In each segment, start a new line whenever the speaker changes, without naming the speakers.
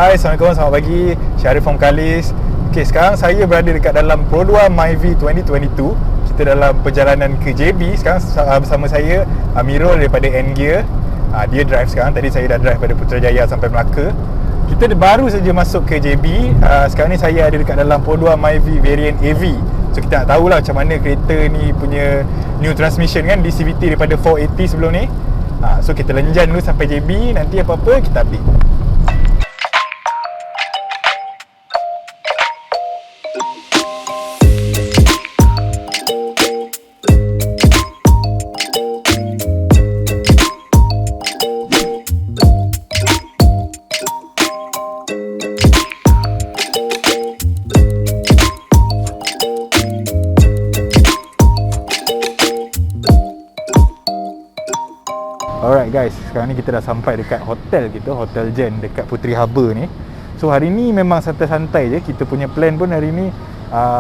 Hai, Assalamualaikum, selamat pagi. Syarif from Kalis. Okay, sekarang saya berada dekat dalam Pro2 Myvi 2022. Kita dalam perjalanan ke JB. Sekarang bersama saya Amirul daripada N-Gear. Dia drive sekarang. Tadi saya dah drive pada Putrajaya sampai Melaka. Kita baru saja masuk ke JB. Sekarang ni saya ada dekat dalam Pro2 Myvi variant AV. So kita nak tahulah macam mana kereta ni punya new transmission kan, DCVT daripada 480 sebelum ni. So kita lanjutkan dulu sampai JB. Nanti apa-apa kita update. Alright guys, sekarang ni kita dah sampai dekat hotel kita, Hotel Jen dekat Puteri Harbour ni. So hari ni memang santai-santai je. Kita punya plan pun hari ni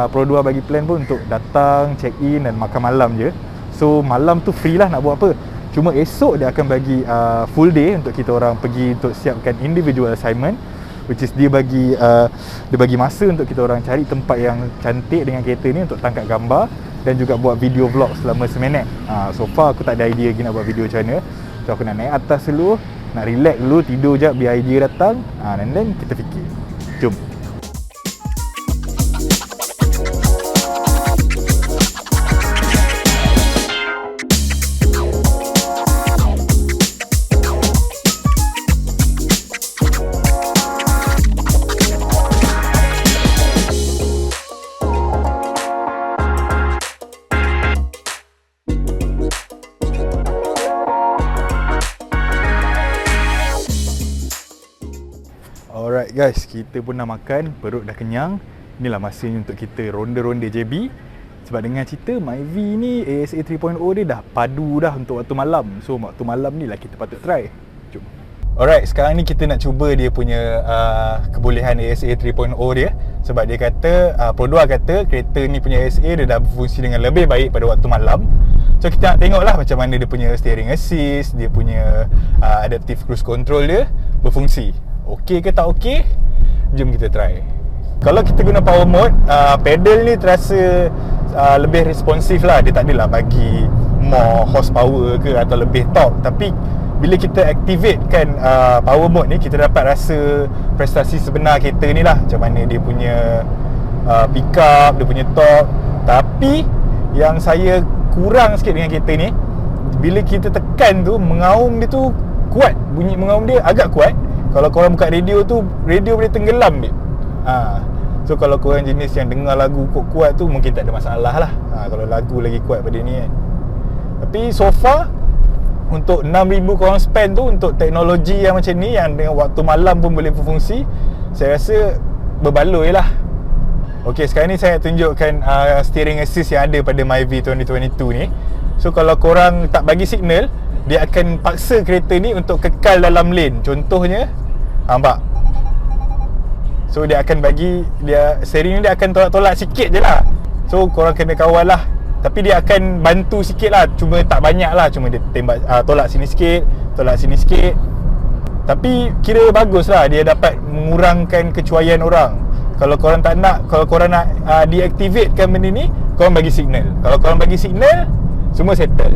Pro2 bagi plan pun untuk datang, check in dan makan malam je. So malam tu free lah nak buat apa. Cuma esok dia akan bagi full day untuk kita orang pergi untuk siapkan individual assignment, which is dia bagi masa untuk kita orang cari tempat yang cantik dengan kereta ni untuk tangkap gambar dan juga buat video vlog selama seminit. So far aku tak ada idea lagi nak buat video macam mana. So aku nak naik atas dulu, nak relax dulu, tidur jap biar idea datang. And then kita fikir. Jom. Alright guys, kita pun dah makan, perut dah kenyang. Inilah masanya untuk kita ronda-ronda JB. Sebab dengan cerita Myvi ni ASA 3.0 dia dah padu dah untuk waktu malam. So waktu malam ni lah kita patut try. Jom. Alright, sekarang ni kita nak cuba dia punya kebolehan ASA 3.0 dia. Sebab dia kata, Pro2 kata kereta ni punya ASA dia dah berfungsi dengan lebih baik pada waktu malam. So kita nak tengok lah macam mana dia punya steering assist, dia punya adaptive cruise control dia berfungsi. Okey ke tak okey? Jom kita try. Kalau kita guna power mode, pedal ni terasa lebih responsif lah. Dia tak adalah bagi more horsepower ke atau lebih torque. Tapi bila kita activatekan power mode ni, kita dapat rasa prestasi sebenar kereta ni lah. Macam mana dia punya pick up, dia punya torque. Tapi yang saya kurang sikit dengan kereta ni, bila kita tekan tu, mengaum dia tu kuat. Bunyi mengaum dia agak kuat. Kalau korang buka radio tu, radio boleh tenggelam dia. So kalau korang jenis yang dengar lagu kuat-kuat tu, mungkin tak ada masalah lah. Kalau lagu lagi kuat pada ni kan. Tapi so far, untuk 6,000 korang spend tu, untuk teknologi yang macam ni, yang dengan waktu malam pun boleh berfungsi, saya rasa berbaloi lah. Ok, sekarang ni saya tunjukkan steering assist yang ada pada Myvi 2022 ni. So kalau korang tak bagi signal, dia akan paksa kereta ni untuk kekal dalam lane. Contohnya, nampak? So dia akan bagi, steering ni dia akan tolak-tolak sikit je lah. So korang kena kawal lah. Tapi dia akan bantu sikit lah, cuma tak banyak lah. Cuma dia tembak, tolak sini sikit, tolak sini sikit. Tapi kira bagus lah, dia dapat mengurangkan kecuaian orang. Kalau korang tak nak, kalau korang nak deactivatekan benda ni, korang bagi signal. Kalau korang bagi signal, semua settle.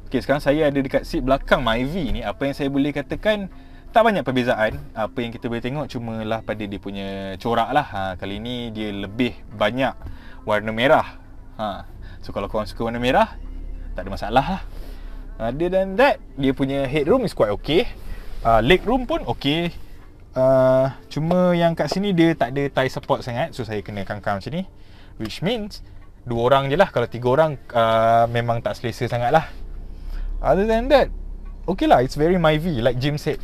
Okay, sekarang saya ada dekat seat belakang Myvi ni. Apa yang saya boleh katakan, tak banyak perbezaan. Apa yang kita boleh tengok cuma lah pada dia punya corak lah. Kali ni dia lebih banyak warna merah. So kalau korang suka warna merah, tak ada masalah lah. Other than that, dia punya headroom is quite okay. Legroom pun okay. Cuma yang kat sini dia tak ada tie support sangat, so saya kena kangkang macam ni, which means 2 orang je lah. Kalau 3 orang memang tak selesa sangat lah. Other than that, okay lah, it's very Myvi like Jim said.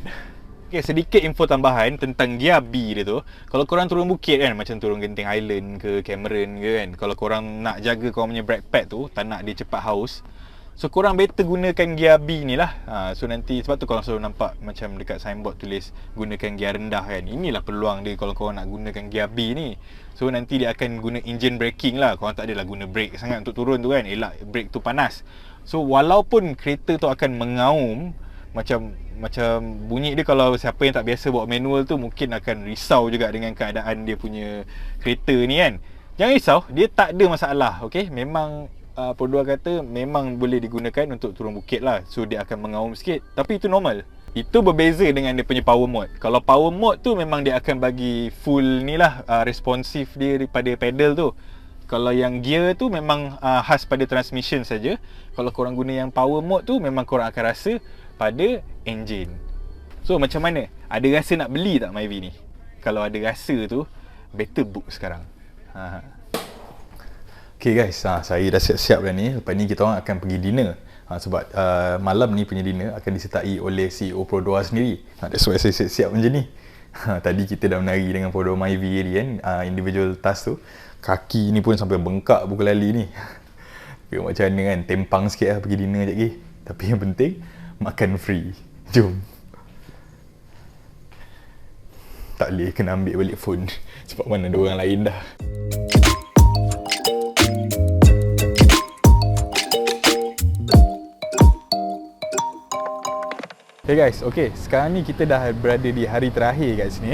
Okay, sedikit info tambahan tentang gear B dia tu. Kalau korang turun bukit kan, macam turun Genting Highland ke Cameron ke kan, kalau korang nak jaga korang punya brake pad tu, tak nak dia cepat haus, so korang better gunakan gear B ni lah. So nanti, sebab tu korang selalu nampak macam dekat signboard tulis gunakan gear rendah kan. Inilah peluang dia kalau korang nak gunakan gear B ni. So nanti dia akan guna engine braking lah. Korang tak adalah guna brake sangat untuk turun tu kan, elak brake tu panas. So walaupun kereta tu akan mengaum, macam bunyi dia, kalau siapa yang tak biasa bawa manual tu mungkin akan risau juga dengan keadaan dia punya kereta ni kan. Jangan risau, dia tak ada masalah. Okay, memang Pro 2 kata memang boleh digunakan untuk turun bukit lah. So dia akan mengaum sikit, tapi itu normal. Itu berbeza dengan dia punya power mode. Kalau power mode tu memang dia akan bagi full ni lah, responsif dia daripada pedal tu. Kalau yang gear tu memang khas pada transmission saja. Kalau korang guna yang power mode tu, memang korang akan rasa pada engine. So macam mana? Ada rasa nak beli tak Myvi ni? Kalau ada rasa tu, better book sekarang. Okay guys, saya dah siap-siap dah ni. Lepas ni kita orang akan pergi dinner. Sebab malam ni punya dinner akan disertai oleh CEO Pro 2 sendiri. That's why saya siap-siap macam ni. Tadi kita dah menari dengan Pro 2 Myvi tadi kan, individual task tu. Kaki ni pun sampai bengkak buku lali ni. Macam mana kan, tempang sikit lah pergi dinner sekejap lagi. Tapi yang penting, makan free. Jom. Tak boleh, kena ambil balik phone. Sebab mana ada orang lain dah. Hey guys, okay, sekarang ni kita dah berada di hari terakhir kat sini.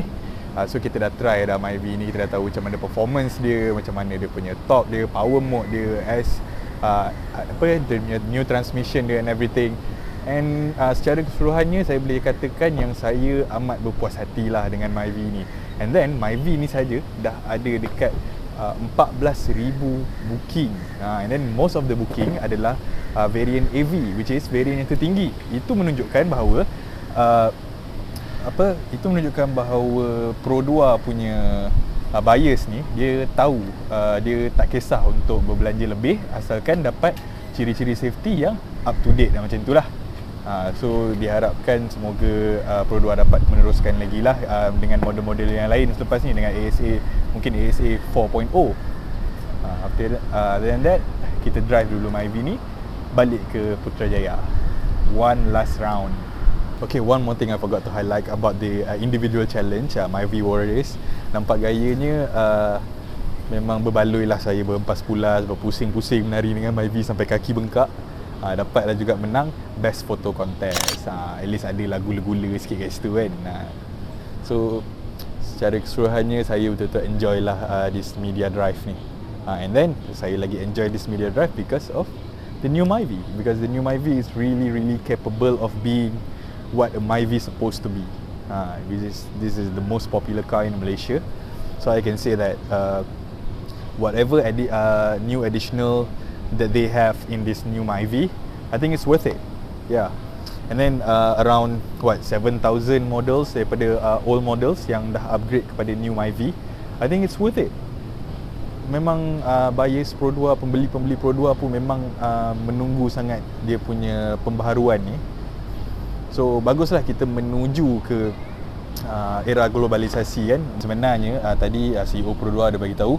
So kita dah try dah Myvi ni, kita dah tahu macam mana performance dia, macam mana dia punya top dia, power mode dia, dia punya new transmission dia and everything. And secara keseluruhannya saya boleh katakan yang saya amat berpuas hatilah dengan Myvi ni. And then Myvi ni saja dah ada dekat 14,000 booking. And then most of the booking adalah variant AV, which is variant yang tertinggi. Itu menunjukkan bahawa itu menunjukkan bahawa Pro 2 punya buyers ni, dia tahu, dia tak kisah untuk berbelanja lebih asalkan dapat ciri-ciri safety yang up to date dan macam itulah. So diharapkan semoga Pro 2 dapat meneruskan lagi lah dengan model-model yang lain selepas ni, dengan ASA, mungkin ASA 4.0. After that, kita drive dulu Myvi ni balik ke Putrajaya. One last round. Okay, one more thing I forgot to highlight about the individual challenge, Myvi Warriors. Nampak gayanya memang berbaloi lah saya, berempas pulas, berpusing-pusing menari dengan Myvi sampai kaki bengkak. Dapatlah juga menang Best Photo Contest. At least ada lah gula-gula sikit kat situ kan. So secara keseluruhannya saya betul-betul enjoy lah this media drive ni. And then saya lagi enjoy this media drive because of the new Myvi. Because the new Myvi is really capable of being what a Myvi is supposed to be. This is the most popular car in Malaysia. So I can say that whatever new additional that they have in this new Myvi, I think it's worth it. Yeah. And then around 7,000 models daripada old models yang dah upgrade kepada new Myvi, I think it's worth it. Memang buyers Pro 2, pembeli-pembeli Pro 2 pun memang menunggu sangat dia punya pembaharuan ni. So baguslah kita menuju ke era globalisasi kan. Sebenarnya tadi CEO Pro 2 ada bagi tahu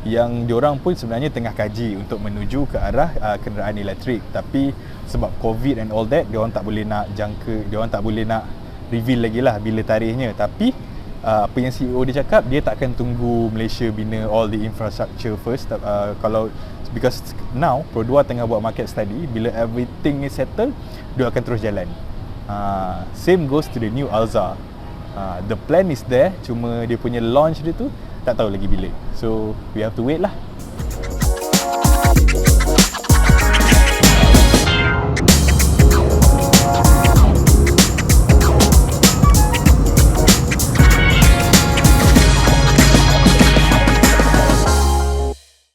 yang diorang pun sebenarnya tengah kaji untuk menuju ke arah kenderaan elektrik, tapi sebab COVID and all that, diorang tak boleh nak jangka, diorang tak boleh nak reveal lagi lah bila tarikhnya. Tapi apa yang CEO dia cakap, dia tak akan tunggu Malaysia bina all the infrastructure first. Because now Pro 2 tengah buat market study, bila everything is settled, dia akan terus jalan. Same goes to the new Alza. The plan is there, cuma dia punya launch dia tu tak tahu lagi bila. So we have to wait lah.